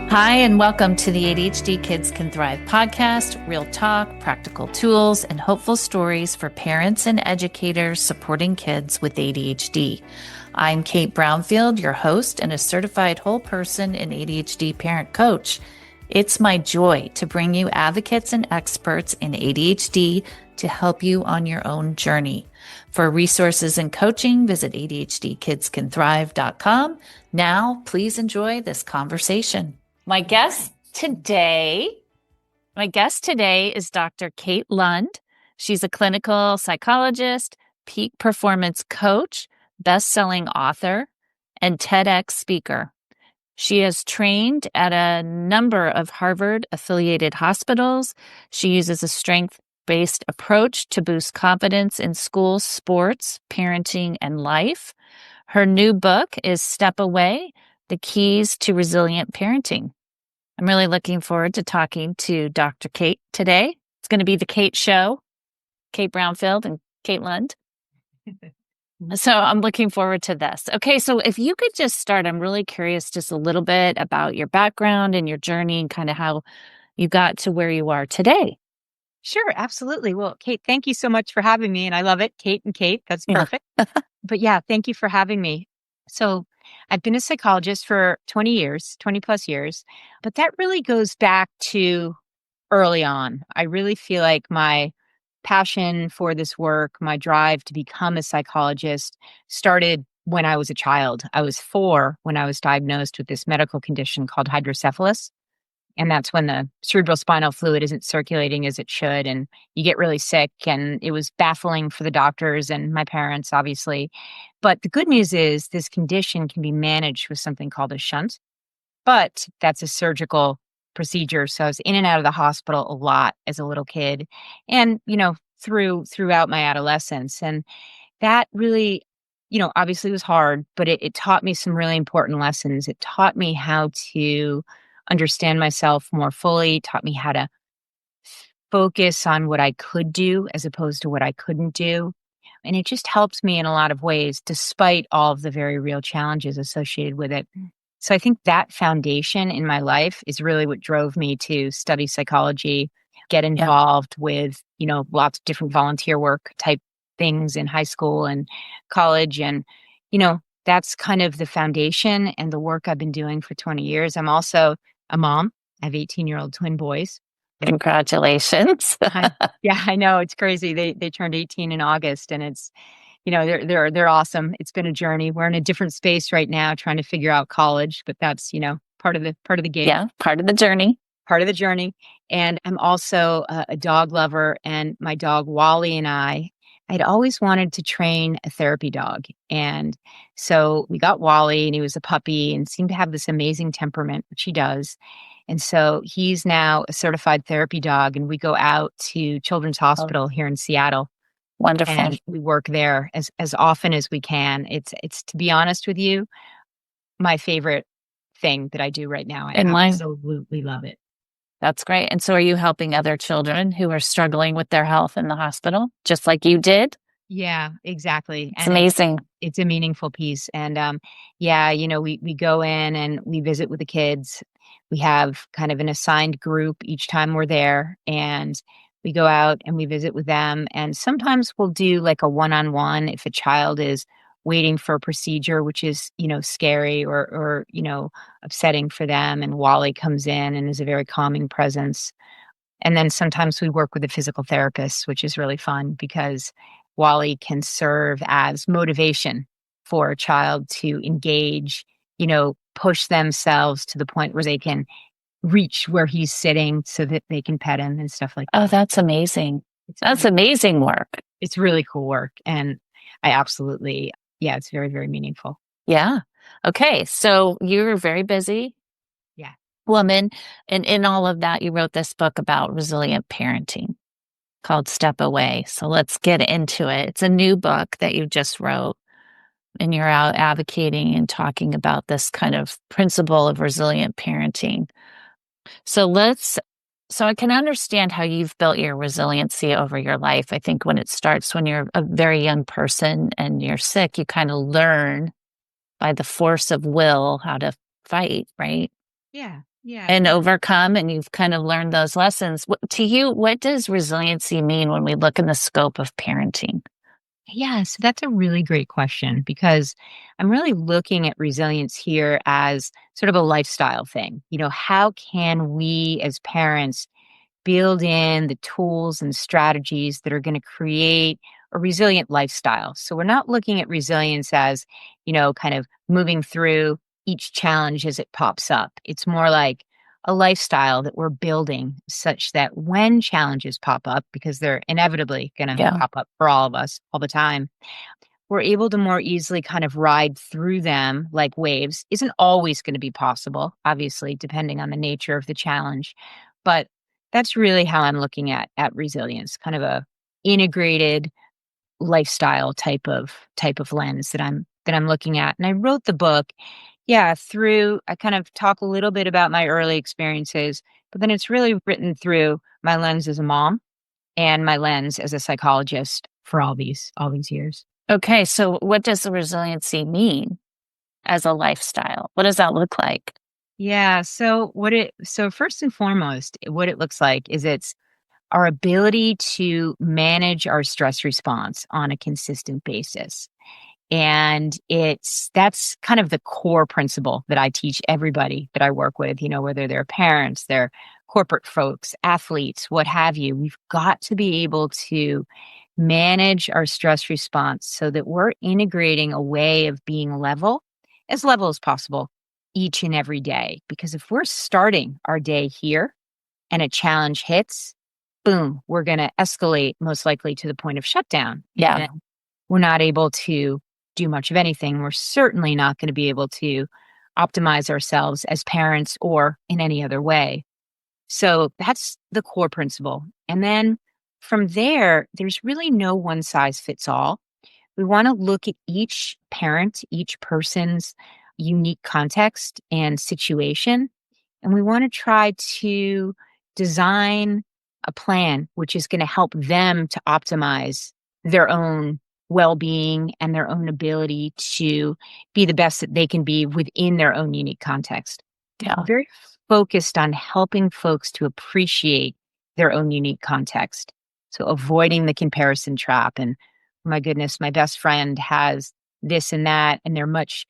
Hi, and welcome to the ADHD Kids Can Thrive podcast, real talk, practical tools, and hopeful stories for parents and educators supporting kids with ADHD. I'm Kate Brownfield, your host and a certified whole person and ADHD parent coach. It's my joy to bring you advocates and experts in ADHD to help you on your own journey. For resources and coaching, visit ADHDkidscanthrive.com. Now, please enjoy this conversation. My guest today is Dr. Kate Lund. She's a clinical psychologist, peak performance coach, best-selling author, and TEDx speaker. She has trained at a number of Harvard-affiliated hospitals. She uses a strength-based approach to boost confidence in school, sports, parenting, and life. Her new book is Step Away: The Keys to Resilient Parenting. I'm really looking forward to talking to Dr. Kate today. It's going to be the Kate Show, Kate Brownfield and Kate Lund. So I'm looking forward to this. Okay, so if you could just start, I'm really curious just a little bit about your background and your journey and kind of how you got to where you are today. Sure, absolutely. Well, Kate, thank you so much for having me. And I love it. Kate and Kate, that's perfect. But yeah, thank you for having me. So I've been a psychologist for 20 plus years, but that really goes back to early on. I really feel like my passion for this work, my drive to become a psychologist started when I was a child. I was 4 when I was diagnosed with this medical condition called hydrocephalus. And that's when the cerebrospinal fluid isn't circulating as it should, and you get really sick. And it was baffling for the doctors and my parents, obviously. But the good news is this condition can be managed with something called a shunt, but that's a surgical procedure. So I was in and out of the hospital a lot as a little kid and, throughout my adolescence. And that really, obviously was hard, but it taught me some really important lessons. It taught me how to understand myself more fully, taught me how to focus on what I could do as opposed to what I couldn't do. And it just helped me in a lot of ways, despite all of the very real challenges associated with it. So I think that foundation in my life is really what drove me to study psychology, get involved with, lots of different volunteer work type things in high school and college. And, that's kind of the foundation and the work I've been doing for 20 years. I'm also a mom. I have 18-year-old twin boys. Congratulations. Yeah, I know. It's crazy. They turned 18 in August, and it's, they're awesome. It's been a journey. We're in a different space right now trying to figure out college, but that's, part of the game. Yeah, part of the journey. Part of the journey. And I'm also a dog lover, and my dog Wally and I'd always wanted to train a therapy dog. And so we got Wally, and he was a puppy and seemed to have this amazing temperament, which he does. And so he's now a certified therapy dog, and we go out to Children's Hospital here in Seattle. Wonderful. And we work there as often as we can. It's to be honest with you, my favorite thing that I do right now. I absolutely love it. That's great. And so are you helping other children who are struggling with their health in the hospital, just like you did? Yeah, exactly. It's amazing. It's a meaningful piece. And we go in and we visit with the kids. We have kind of an assigned group each time we're there, and we go out and we visit with them. And sometimes we'll do like a one-on-one if a child is waiting for a procedure, which is, scary or upsetting for them. And Wally comes in and is a very calming presence. And then sometimes we work with a physical therapist, which is really fun because Wally can serve as motivation for a child to engage, push themselves to the point where they can reach where he's sitting so that they can pet him and stuff like that. Oh, that's amazing. That's amazing work. It's really cool work. And I absolutely, it's very, very meaningful. Yeah. Okay. So you're very busy. Yeah. Woman. And in all of that, you wrote this book about resilient parenting called Step Away. So let's get into it. It's a new book that you just wrote, and you're out advocating and talking about this kind of principle of resilient parenting. So I can understand how you've built your resiliency over your life. I think when it starts when you're a very young person and you're sick, you kind of learn by the force of will how to fight, right? Yeah. Yeah. and overcome, and you've kind of learned those lessons. To you, what does resiliency mean when we look in the scope of parenting? Yeah, so that's a really great question because I'm really looking at resilience here as sort of a lifestyle thing. How can we as parents build in the tools and strategies that are going to create a resilient lifestyle? So we're not looking at resilience as, kind of moving through each challenge as it pops up. It's more like a lifestyle that we're building such that when challenges pop up, because they're inevitably going to Yeah. pop up for all of us all the time, we're able to more easily kind of ride through them like waves. Isn't always going to be possible, obviously, depending on the nature of the challenge. But that's really how I'm looking at resilience, kind of a integrated lifestyle type of lens that I'm looking at. And I wrote the book, yeah, through I kind of talk a little bit about my early experiences, but then it's really written through my lens as a mom and my lens as a psychologist for all these years. Okay, so what does the resiliency mean as a lifestyle? What does that look like? Yeah, so first and foremost, what it looks like is it's our ability to manage our stress response on a consistent basis. And that's kind of the core principle that I teach everybody that I work with, whether they're parents, they're corporate folks, athletes, what have you. We've got to be able to manage our stress response so that we're integrating a way of being level as possible each and every day. Because if we're starting our day here and a challenge hits, boom, we're going to escalate most likely to the point of shutdown. Yeah. And we're not able to do much of anything. We're certainly not going to be able to optimize ourselves as parents or in any other way. So that's the core principle. And then from there, there's really no one size fits all. We want to look at each parent, each person's unique context and situation. And we want to try to design a plan which is going to help them to optimize their own well being and their own ability to be the best that they can be within their own unique context. Yeah. Very focused on helping folks to appreciate their own unique context. So avoiding the comparison trap. And my goodness, my best friend has this and that, and they're much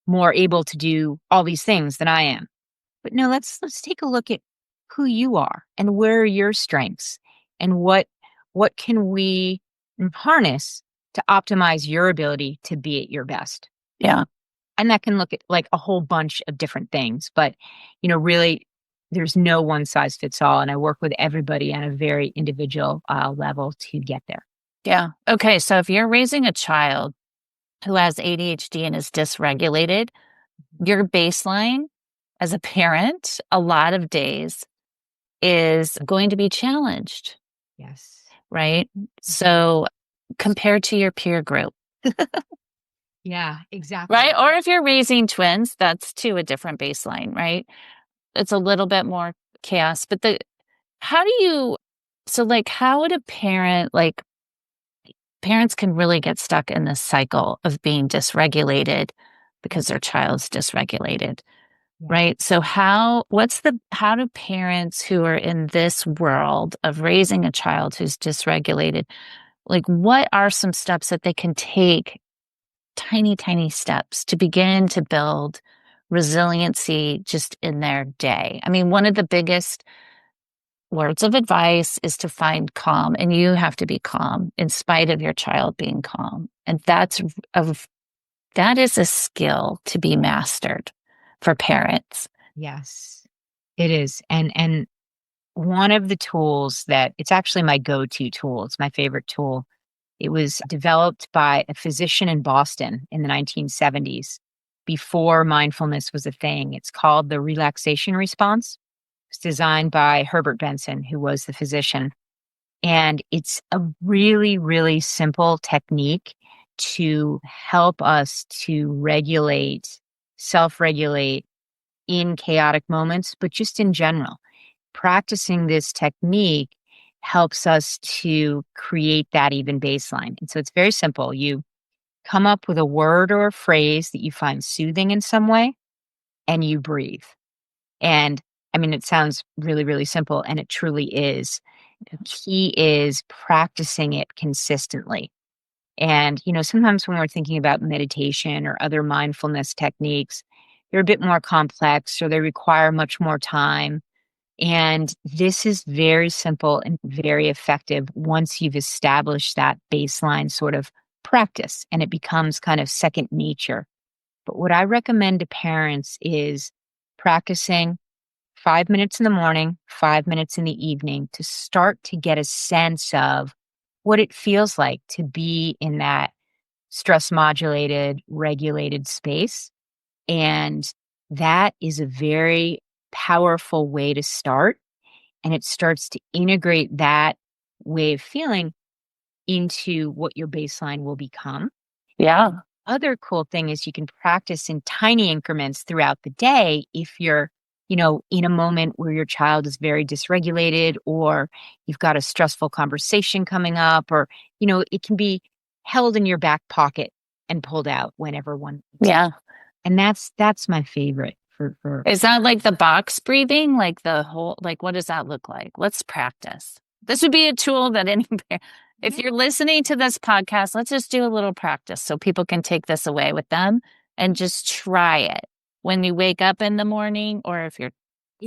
more able to do all these things than I am. But no, let's take a look at who you are and where are your strengths and what can we harness to optimize your ability to be at your best. Yeah. And that can look at like a whole bunch of different things, but really there's no one size fits all. And I work with everybody on a very individual level to get there. Yeah. Okay. So if you're raising a child who has ADHD and is dysregulated, your baseline as a parent, a lot of days is going to be challenged, Yes. right? So compared to your peer group, Yeah, exactly. right? Or if you're raising twins, that's too a different baseline, right? It's a little bit more chaos. But how do you, so like, how would a parent, like, parents can really get stuck in this cycle of being dysregulated because their child's dysregulated, Yeah. right? So how do parents who are in this world of raising a child who's dysregulated, like what are some steps that they can take, tiny, tiny steps to begin to build resiliency just in their day? I mean, one of the biggest words of advice is to find calm, and you have to be calm in spite of your child being calm. And that is a skill to be mastered for parents. Yes, it is. And one of the tools that it's actually my go-to tool, it's my favorite tool. It was developed by a physician in Boston in the 1970s before mindfulness was a thing. It's called the relaxation response. It's designed by Herbert Benson, who was the physician. And it's a really, really simple technique to help us to self regulate in chaotic moments, but just in general. Practicing this technique helps us to create that even baseline. And so it's very simple. You come up with a word or a phrase that you find soothing in some way, and you breathe. And I mean, it sounds really, really simple, and it truly is. The key is practicing it consistently. And, sometimes when we're thinking about meditation or other mindfulness techniques, they're a bit more complex or they require much more time. And this is very simple and very effective once you've established that baseline sort of practice and it becomes kind of second nature. But what I recommend to parents is practicing 5 minutes in the morning, 5 minutes in the evening to start to get a sense of what it feels like to be in that stress modulated, regulated space. And that is a very powerful way to start. And it starts to integrate that way of feeling into what your baseline will become. Yeah. Other cool thing is you can practice in tiny increments throughout the day if you're, in a moment where your child is very dysregulated or you've got a stressful conversation coming up or, it can be held in your back pocket and pulled out whenever one needs. Yeah. And that's my favorite for Is that like the box breathing? Like the whole, like, what does that look like? Let's practice. This would be a tool that if you're listening to this podcast, let's just do a little practice so people can take this away with them and just try it when you wake up in the morning, or if you're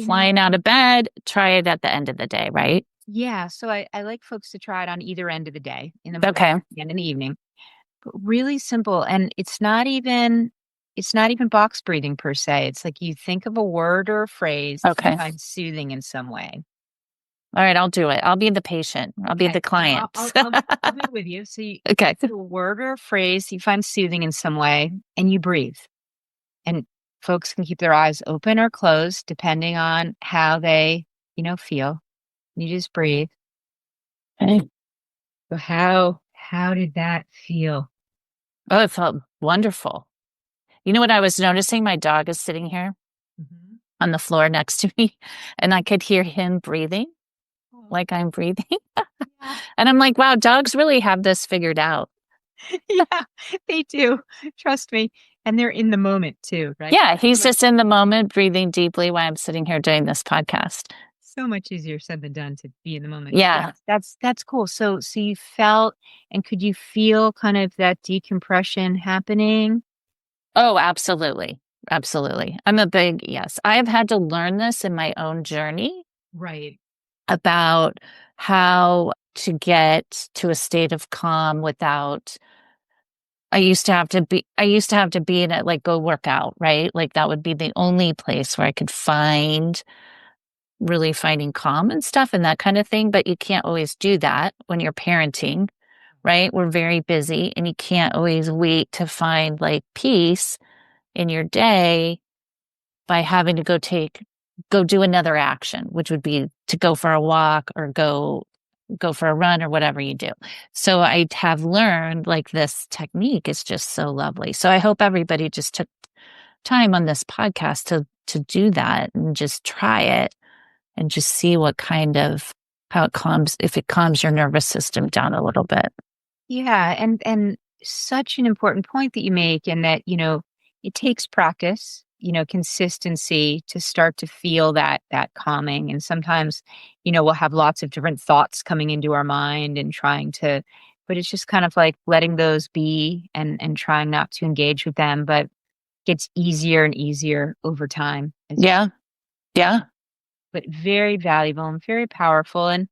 flying out of bed, try it at the end of the day, right? Yeah. So I like folks to try it on either end of the day, in the Okay. morning and in the evening. But really simple. And it's not even box breathing per se. It's like you think of a word or a phrase that Okay. you find soothing in some way. All right, I'll do it. I'll be the patient. I'll be Okay. the client. I'll do it with you. So you Okay. think of a word or a phrase you find soothing in some way, and you breathe. And folks can keep their eyes open or closed depending on how they, feel. You just breathe. Okay. So how did that feel? Oh, it felt wonderful. You know what I was noticing? My dog is sitting here Mm-hmm. on the floor next to me, and I could hear him breathing like I'm breathing. Yeah. And I'm like, wow, dogs really have this figured out. Yeah, they do. Trust me. And they're in the moment too, right? Yeah, he's just in the moment, breathing deeply while I'm sitting here doing this podcast. So much easier said than done to be in the moment. Yeah. That's cool. So you felt and could you feel kind of that decompression happening? Oh, absolutely. Absolutely. I'm a big yes. I have had to learn this in my own journey Right. about how to get to a state of calm without I used to have to be in it, like go work out, right? Like that would be the only place where I could really finding calm and stuff and that kind of thing. But you can't always do that when you're parenting, right? We're very busy and you can't always wait to find like peace in your day by having to go do another action, which would be to go for a walk or go for a run or whatever you do. So I have learned like this technique is just so lovely. So I hope everybody just took time on this podcast to do that and just try it and just see what kind of how it calms if it calms your nervous system down a little bit. Yeah, and such an important point that you make and that, it takes practice, consistency to start to feel that calming. And sometimes, we'll have lots of different thoughts coming into our mind and but it's just kind of like letting those be and trying not to engage with them, but gets easier and easier over time. Yeah. Yeah. But very valuable and very powerful. And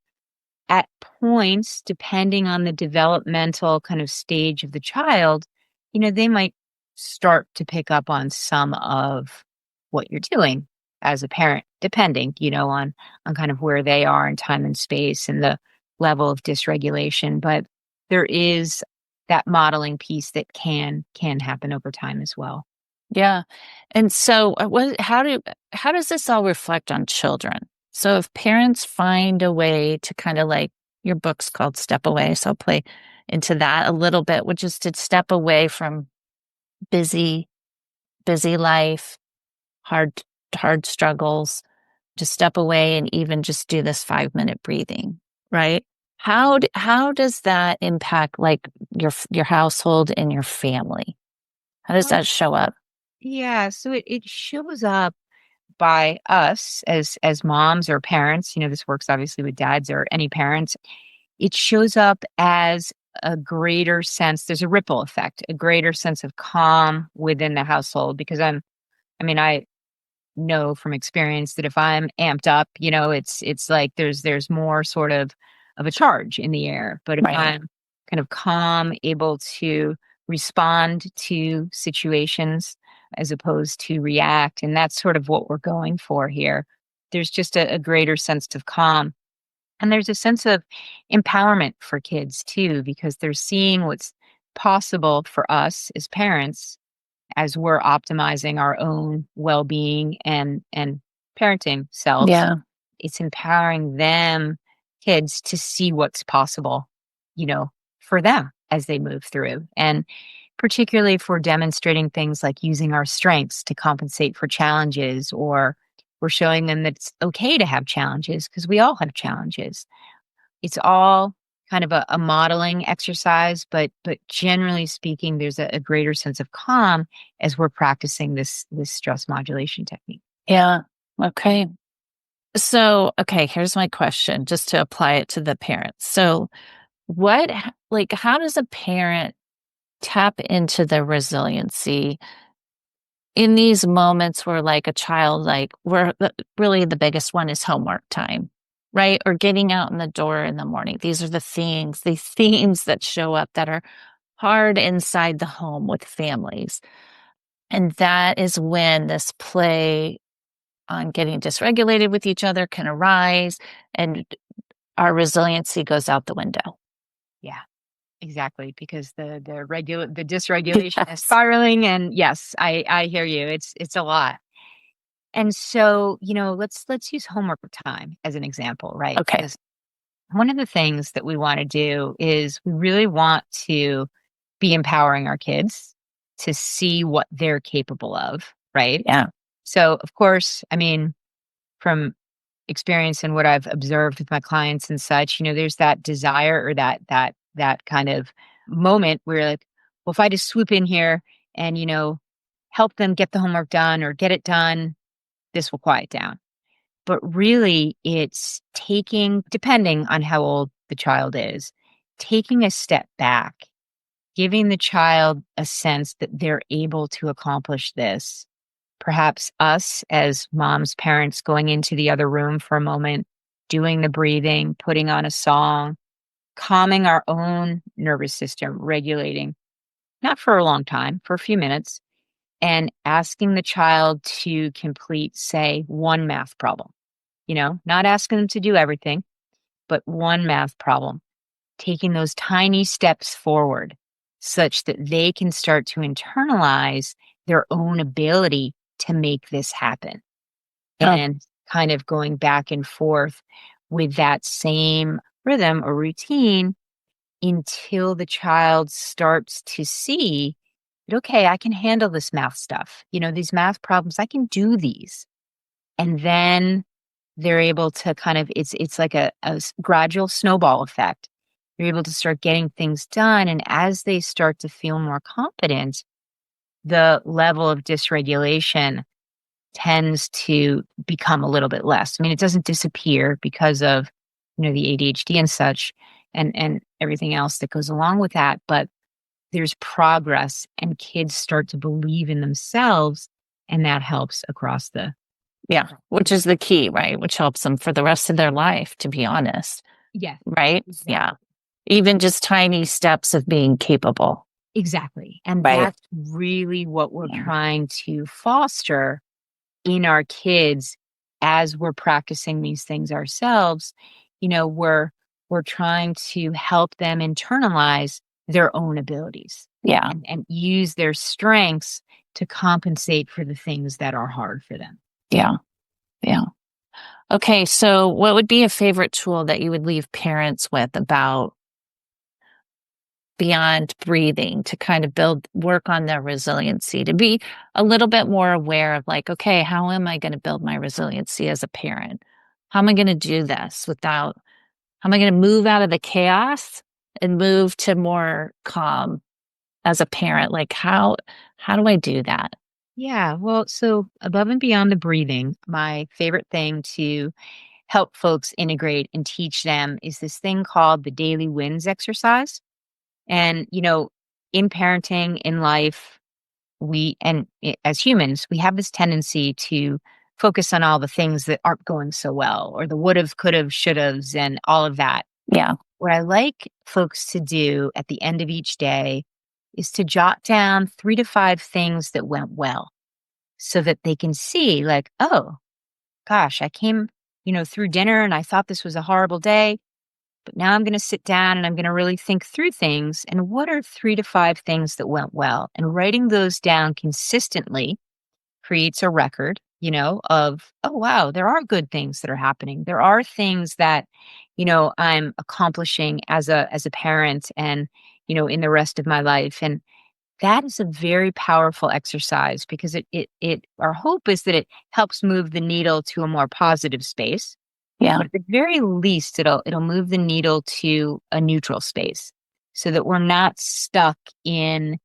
at points, depending on the developmental kind of stage of the child, they might start to pick up on some of what you're doing as a parent, depending, on kind of where they are in time and space and the level of dysregulation. But there is that modeling piece that can happen over time as well. Yeah. And so how does this all reflect on children? So if parents find a way to kind of like your book's called Step Away, so I'll play into that a little bit, which is to step away from busy, busy life, hard, hard struggles, to step away and even just do this 5-minute breathing, right? How does that impact like your household and your family? How does that show up? Yeah, so it shows up by us as moms or parents, this works obviously with dads or any parents, it shows up as a greater sense. There's a ripple effect, a greater sense of calm within the household because I know from experience that if I'm amped up, it's like there's more sort of a charge in the air. But if Right. I'm kind of calm, able to respond to situations as opposed to react, and that's sort of what we're going for here. There's just a greater sense of calm. And there's a sense of empowerment for kids too, because they're seeing what's possible for us as parents as we're optimizing our own well-being and parenting selves. Yeah. It's empowering them, kids, to see what's possible, for them as they move through. And particularly if we're demonstrating things like using our strengths to compensate for challenges, or we're showing them that it's okay to have challenges because we all have challenges. It's all kind of a modeling exercise, but generally speaking, there's a greater sense of calm as we're practicing this stress modulation technique. Yeah. Okay. So, okay, here's my question just to apply it to the parents. So, how does a parent tap into their resiliency in these moments where, like, a child, like, really the biggest one is homework time, right? Or getting out in the door in the morning. These are these themes that show up that are hard inside the home with families. And that is when this play on getting dysregulated with each other can arise and our resiliency goes out the window. Yeah, exactly. Because the dysregulation is Yes. spiraling, and yes, I hear you. It's a lot. And so, let's use homework time as an example, right? Okay. Because one of the things that we want to do is we really want to be empowering our kids to see what they're capable of, right? Yeah. So, of course, from experience and what I've observed with my clients and such, there's that desire or that kind of moment where like, well, if I just swoop in here and, help them get the homework done or get it done, this will quiet down. But really, it's taking, depending on how old the child is, taking a step back, giving the child a sense that they're able to accomplish this. Perhaps us as moms, parents, going into the other room for a moment, doing the breathing, putting on a song, calming our own nervous system, regulating, not for a long time, for a few minutes, and asking the child to complete, say, one math problem. Not asking them to do everything, but one math problem, taking those tiny steps forward such that they can start to internalize their own ability to make this happen. Oh, And kind of going back and forth with that same rhythm or routine until the child starts to see that, okay, I can handle this math stuff. These math problems, I can do these. And then they're able to kind of, it's like a gradual snowball effect. They're able to start getting things done. And as they start to feel more confident, the level of dysregulation tends to become a little bit less. It doesn't disappear because of, the ADHD and such and everything else that goes along with that, but there's progress and kids start to believe in themselves, and that helps across the. yeah. Which is the key, right? Which helps them for the rest of their life, to be honest. Yeah, Right? exactly. Yeah. Even just tiny steps of being capable. Exactly. And Right. that's really what we're Yeah. trying to foster in our kids as we're practicing these things ourselves. We're trying to help them internalize their own abilities Yeah. and use their strengths to compensate for the things that are hard for them. Yeah. Yeah. Okay. So, what would be a favorite tool that you would leave parents with about beyond breathing to kind of work on their resiliency, to be a little bit more aware of, like, okay, how am I going to build my resiliency as a parent? How am I going to do this how am I going to move out of the chaos and move to more calm as a parent? Like, how do I do that? Yeah. Well, so above and beyond the breathing, my favorite thing to help folks integrate and teach them is this thing called the daily wins exercise. And, in parenting, in life, as humans, we have this tendency to focus on all the things that aren't going so well, or the would have, could have, should haves, and all of that. Yeah. What I like folks to do at the end of each day is to jot down 3 to 5 things that went well so that they can see, like, oh, gosh, I came, through dinner and I thought this was a horrible day, but now I'm going to sit down and I'm going to really think through things. And what are 3 to 5 things that went well? And writing those down consistently creates a record, of, oh, wow, there are good things that are happening. There are things that, I'm accomplishing as a parent and, in the rest of my life. And that is a very powerful exercise because our hope is that it helps move the needle to a more positive space. Yeah. But at the very least, it'll move the needle to a neutral space so that we're not stuck in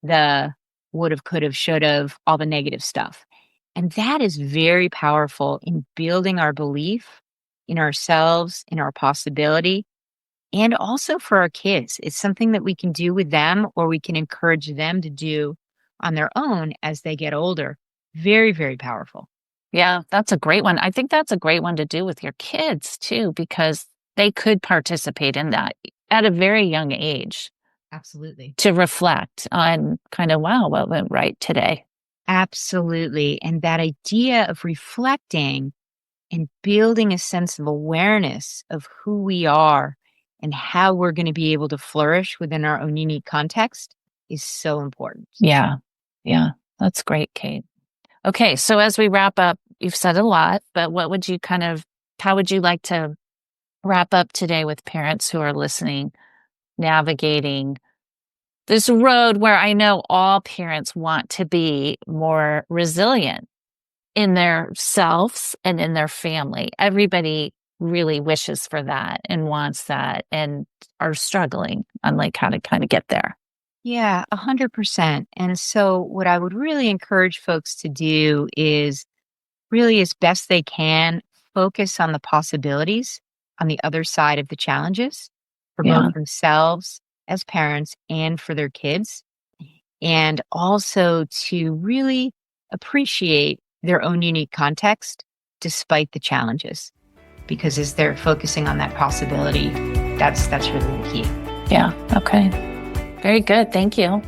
the would have, could have, should have, all the negative stuff. And that is very powerful in building our belief in ourselves, in our possibility, and also for our kids. It's something that we can do with them or we can encourage them to do on their own as they get older. Very, very powerful. Yeah, that's a great one. I think that's a great one to do with your kids too, because they could participate in that at a very young age Absolutely. to reflect on kind of, wow, what went right today? Absolutely. And that idea of reflecting and building a sense of awareness of who we are and how we're going to be able to flourish within our own unique context is so important. Yeah. Yeah. That's great, Kate. Okay. So as we wrap up, you've said a lot, but how would you like to wrap up today with parents who are listening, navigating this road where I know all parents want to be more resilient in their selves and in their family? Everybody really wishes for that and wants that and are struggling on like how to kind of get there. Yeah, 100%. And so, what I would really encourage folks to do is really, as best they can, focus on the possibilities on the other side of the challenges for both Yeah. themselves as parents and for their kids. And also to really appreciate their own unique context despite the challenges. Because as they're focusing on that possibility, that's really the key. Yeah. Okay. Very good. Thank you.